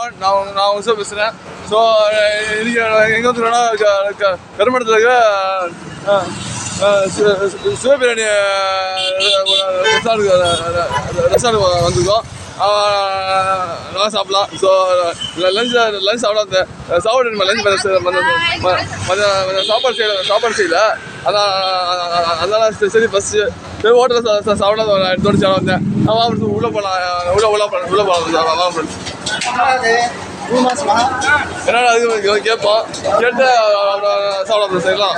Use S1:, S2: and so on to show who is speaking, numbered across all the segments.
S1: ராமன். நான் உசா பேசுகிறேன். ஸோ இன்னைக்கு எங்கே வந்துருக்கோன்னா கருமடத்தில் இருக்க சிவபிரியாணி ரெஸ்டாரண்ட் வந்திருக்கோம். நல்லா சாப்பிடலாம். ஸோ லஞ்ச் சாப்பிட சாப்பாடு லஞ்ச் சாப்பாடு செய்யல. அதனால சரி ஃபஸ்ட்டு சரி ஹோட்டலில் சாப்பிட தோணுச்சு வந்தேன். உள்ளே போகலாம் என்னடா அது கேட்போம். கேட்டு சாப்பிட செய்யலாம்.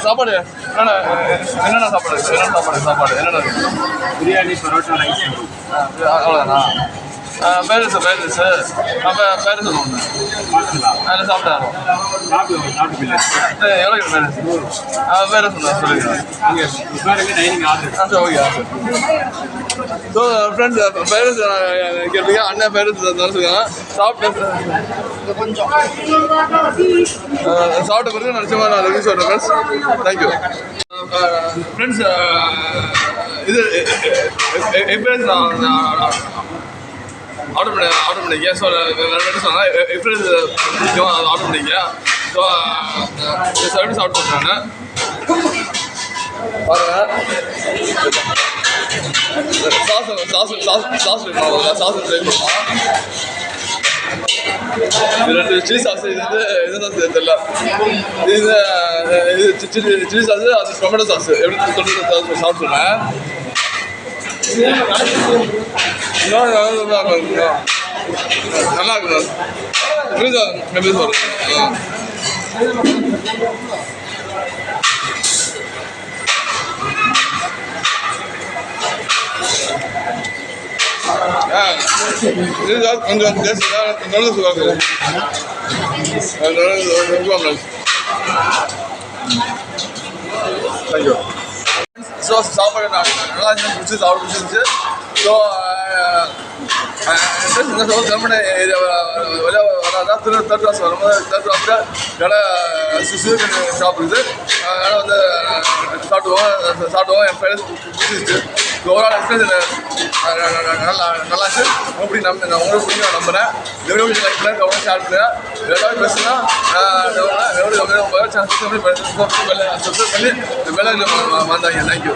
S1: சாப்பாடு என்னென்ன சாப்பாடு என்னென்ன
S2: பிரியாணி, பரோட்டா, ரைஸ்.
S1: அவ்வளோதானா? பேரஸ் பேரஸ் ஒன்று அதில் சாப்பிட்டாரு. எவ்வளோ பேரஸ்? பேரஸ் ஒன்று சொல்லுங்கள்.
S2: Dining order.
S1: சரி ஓகே. ஸோ ஃப்ரெண்ட்ஸ் பேரஸ் கேட்டிருக்கேன். அண்ணன் பேரஸ் சொல்லுங்க. சாப்பிட்ட பிறகு நினச்சமா நான் ரிவ்யூ சொல்கிறேன் ஃப்ரெண்ட்ஸ். Thank you friends. இது எக்ஸ்பீரியன்ஸ் நான் ஆர்டர் பண்ணிக்க. ஸோ நிறைய சொன்னேன் எக்ஸ்பீரியன்ஸ் அதை ஆர்டர் பண்ணிக்க. ஸோ சர்வீஸ் ஆர்டர் பண்ணுறாங்க பாருங்கள். சாஸ் ட்ரை பண்ணலாம். இது 2 சில்லி சாஸ். இது வந்து இதுதான் தெரியல. இது சில்லி சாஸ், அது டொமேட்டோ சாஸ். எப்படி தொட்டு சாப்பிட்றேன். நல்லா இருக்கும். எப்படி சொல்கிறேன். கொஞ்சம் டேஸ்ட் நல்ல சுகாது. தேங்க்யூ. ஸோ சாப்பாடு நல்லா பிடிச்சி சாப்பிட பிடிச்சிருந்துச்சு. ஸோ இந்த சொல்ல கம்பெனி வெளியே வராதா தேர்ட் கிளாஸ் வரும்போது தேர்ட் கிளாஸில் கடை சிவகங்கை ஷாப் இருக்குது. அதனால் வந்து சாப்பிடுவோம். என் ஃப்ரெண்ட்ஸ் பிடிச்சிருச்சு. ஓவரால் எக்ஸ்பீரியன்ஸ் நல்லாச்சு. உங்களுக்கு உங்களுக்கு பிடிக்கும் நான் நம்புகிறேன். எவ்வளோ லைக் பண்ண கவனம் ஷேர் பண்ணுறேன். ஏதாவது பேசுனா சப்ஸ்கிரைப் பண்ணி வந்தாங்க. தேங்க்யூ.